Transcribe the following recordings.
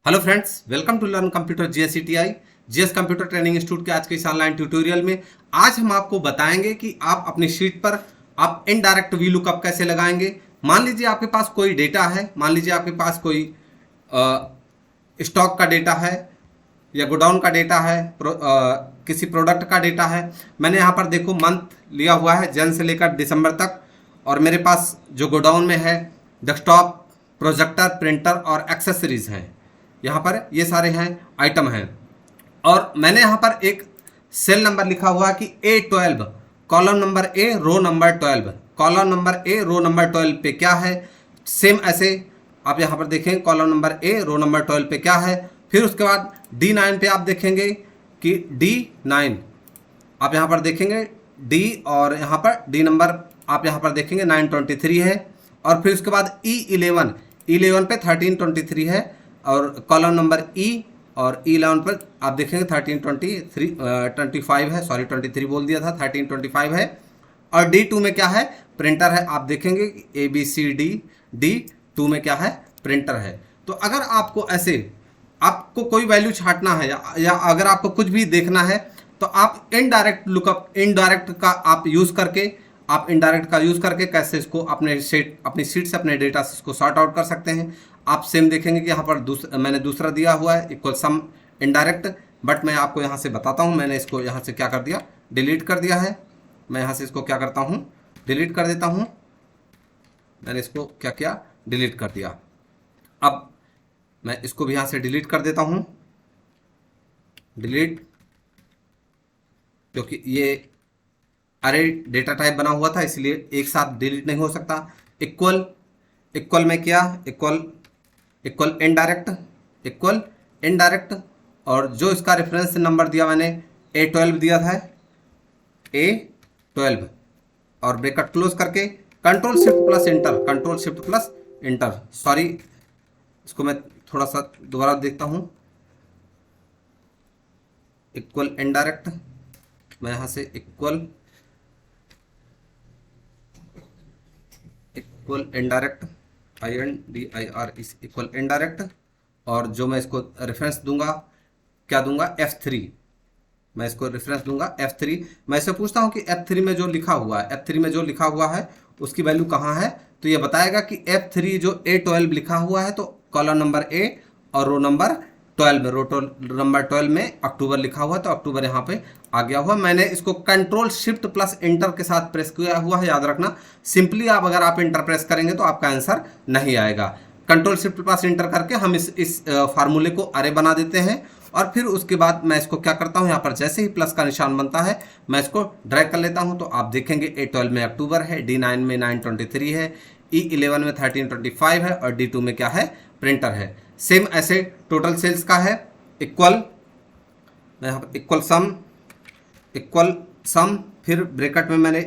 Hello friends, welcome to learn computer GSCTI GS computer training institute के आज के इस ऑनलाइन ट्यूटोरियल में आज हम आपको बताएंगे कि आप अपनी शीट पर आप इनडायरेक्ट वी लुकअप कैसे लगाएंगे। मान लीजिए आपके पास कोई डेटा है, मान लीजिए आपके पास कोई स्टॉक का डेटा है या गोडाउन का डेटा है, किसी प्रोडक्ट का डेटा है। मैंने यहाँ पर देखो मंथ लिया हुआ है जन से लेकर दिसंबर तक, और मेरे पास जो गोडाउन में है डेस्कटॉप, प्रोजेक्टर, प्रिंटर और एक्सेसरीज हैं। यहाँ पर ये सारे हैं आइटम हैं, और मैंने यहाँ पर एक सेल नंबर लिखा हुआ है कि A12, column number A, row number 12, column number A, row number 12 पे क्या है। सेम ऐसे आप यहाँ पर देखें, column number A, row number 12 पे क्या है। फिर उसके बाद D9 पे आप देखेंगे कि D9 आप यहाँ पर देखेंगे D, और यहाँ पर D नंबर आप यहाँ पर देखेंगे 923 है। और फिर उसके बाद E11 पे 1323 है, और कॉलम नंबर E और E11 पर आप देखेंगे 1323 है, सॉरी 23 बोल दिया था, 1325 है। और D2 में क्या है, प्रिंटर है। आप देखेंगे ABCD, D2 में क्या है, प्रिंटर है। तो अगर आपको ऐसे आपको कोई वैल्यू छांटना है या अगर आपको कुछ भी देखना है तो आप इनडायरेक्ट लुकअप, इनडायरेक्ट का आप यूज़ करके, आप इनडायरेक्ट का यूज़ करके कैसे इसको अपनी शीट से, अपने डेटा से इसको सॉर्ट आउट कर सकते हैं। आप सेम देखेंगे कि यहाँ पर मैंने दूसरा दिया हुआ है इक्वल सम इनडायरेक्ट, बट मैं आपको यहाँ से बताता हूँ। मैंने इसको यहाँ से क्या कर दिया, डिलीट कर दिया है। मैं यहाँ से इसको क्या करता हूँ, डिलीट कर देता हूँ। मैंने इसको क्या किया, डिलीट कर दिया। अब मैं इसको भी यहाँ से डिलीट कर देता हूँ, डिलीट, क्योंकि ये अरे डेटा टाइप बना हुआ था इसलिए एक साथ डिलीट नहीं हो सकता। इक्वल में क्या, इक्वल इनडायरेक्ट, और जो इसका रेफरेंस नंबर दिया मैंने A12 दिया था, A12, और ब्रैकेट क्लोज करके control shift plus inter, sorry इसको मैं थोड़ा सा दोबारा देखता हूँ। इक्वल इनडायरेक्ट, मैं यहाँ से इक्वल इनडायरेक्ट, INDIR इस इक्वल इनडायरेक्ट, और जो मैं इसको रेफरेंस दूंगा, क्या दूंगा, F3। मैं इसको रेफरेंस दूंगा F3। मैं इससे पूछता हूँ कि F3 में जो लिखा हुआ है, F3 में जो लिखा हुआ है उसकी वैल्यू कहाँ है, तो ये बताएगा कि F3 जो A12 लिखा हुआ है, तो कॉलम नंबर A और रो नंबर 12 में, नंबर 12 में अक्टूबर लिखा हुआ है, तो अक्टूबर यहाँ पे आ गया हुआ। मैंने इसको कंट्रोल शिफ्ट प्लस इंटर के साथ प्रेस किया हुआ है, याद रखना। सिंपली आप अगर आप इंटर प्रेस करेंगे तो आपका आंसर नहीं आएगा। कंट्रोल शिफ्ट प्लस इंटर करके हम इस फार्मूले को अरे बना देते हैं, और फिर उसके बाद मैं इसको क्या करता हूँ, यहाँ पर जैसे ही प्लस का निशान बनता है मैं इसको ड्रैग कर लेता हूँ। तो आप देखेंगे A12 में अक्टूबर है, D9 में 923 है, E11 में 1325 है, और D2 में क्या है, प्रिंटर है। सेम ऐसे टोटल सेल्स का है, इक्वल, मैं यहाँ पर इक्वल सम, फिर ब्रैकेट में मैंने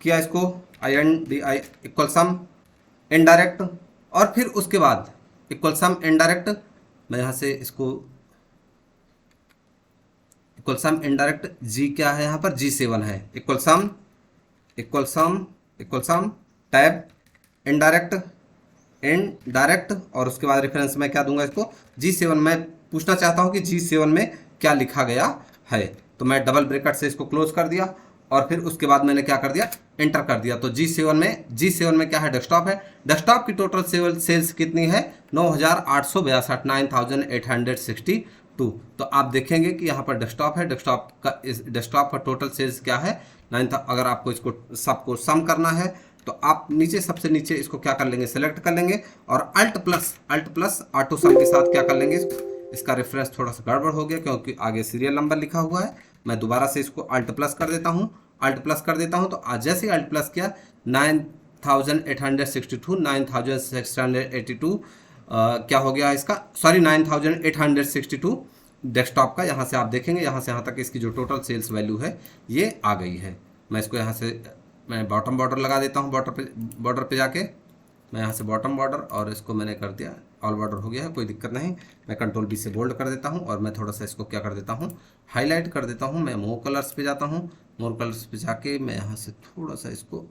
किया इसको INDI इक्वल सम इनडायरेक्ट, और फिर उसके बाद इक्वल सम इनडायरेक्ट, मैं यहाँ से इसको इक्वल सम इनडायरेक्ट, जी क्या है यहाँ पर, G7 है। इक्वल सम टैब इनडायरेक्ट, और उसके बाद रेफरेंस में क्या दूंगा, इसको G7। मैं पूछना चाहता हूँ कि G7 में क्या लिखा गया है, तो मैं डबल ब्रैकेट से इसको क्लोज कर दिया, और फिर उसके बाद मैंने क्या कर दिया, एंटर कर दिया। तो G7 में क्या है, डेस्कटॉप है। डेस्कटॉप की टोटल सेल्स कितनी है, 9862, 9862। तो आप देखेंगे कि यहाँ पर डेस्कटॉप है, डेस्कटॉप का टोटल सेल्स क्या है, 9 था। अगर आपको इसको सबको सम करना है तो आप नीचे, सबसे नीचे इसको क्या कर लेंगे, सेलेक्ट कर लेंगे, और अल्ट प्लस ऑटो सम के साथ क्या कर लेंगे, इसका रेफरेंस थोड़ा सा गड़बड़ हो गया क्योंकि आगे सीरियल नंबर लिखा हुआ है। मैं दोबारा से इसको अल्ट प्लस कर देता हूँ, तो आज जैसे अल्ट प्लस किया 9862, 9682 क्या हो गया इसका, सॉरी 9862 डेस्कटॉप का। यहाँ से आप देखेंगे, यहाँ से यहाँ तक इसकी जो टोटल सेल्स वैल्यू है ये आ गई है। मैं इसको यहाँ से मैं बॉटम बॉर्डर लगा देता हूँ, बॉर्डर पे जाके मैं यहाँ से बॉटम बॉर्डर, और इसको मैंने कर दिया ऑल बॉर्डर हो गया है, कोई दिक्कत नहीं। मैं कंट्रोल B से बोल्ड कर देता हूँ, और मैं थोड़ा सा इसको क्या कर देता हूँ, हाईलाइट कर देता हूँ। मैं मोर कलर्स पे जाता हूँ, मोर कलर्स पे जाके मैं यहाँ से थोड़ा सा इसको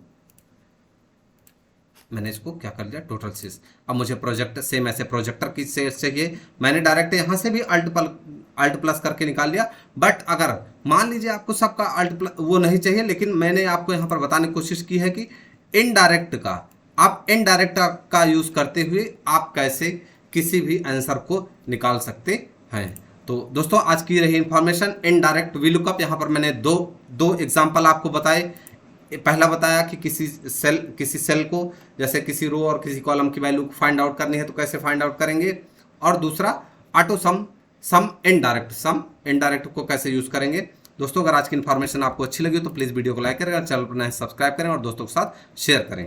मैंने इसको क्या कर लिया, टोटल सेल्स। अब मुझे प्रोजेक्ट सेम ऐसे प्रोजेक्टर की सेल्स चाहिए, मैंने डायरेक्ट यहाँ से भी अल्ट प्लस करके निकाल लिया। बट अगर मान लीजिए आपको सबका अल्ट प्लस वो नहीं चाहिए, लेकिन मैंने आपको यहाँ पर बताने की कोशिश की है कि इनडायरेक्ट का, आप इनडायरेक्ट का यूज करते हुए आप कैसे किसी भी आंसर को निकाल सकते हैं। तो दोस्तों आज की रही इंफॉर्मेशन इनडायरेक्ट वीलुकअप। यहाँ पर मैंने दो एग्जाम्पल आपको बताए। पहला बताया कि किसी सेल को, जैसे किसी रो और किसी कॉलम की वैल्यू फाइंड आउट करनी है तो कैसे फाइंड आउट करेंगे, और दूसरा ऑटो सम इनडायरेक्ट को कैसे यूज करेंगे। दोस्तों अगर आज की इन्फॉर्मेशन आपको अच्छी लगी हो तो प्लीज़ वीडियो को लाइक करें, चैनल पर नए सब्सक्राइब करें और दोस्तों के साथ शेयर करें।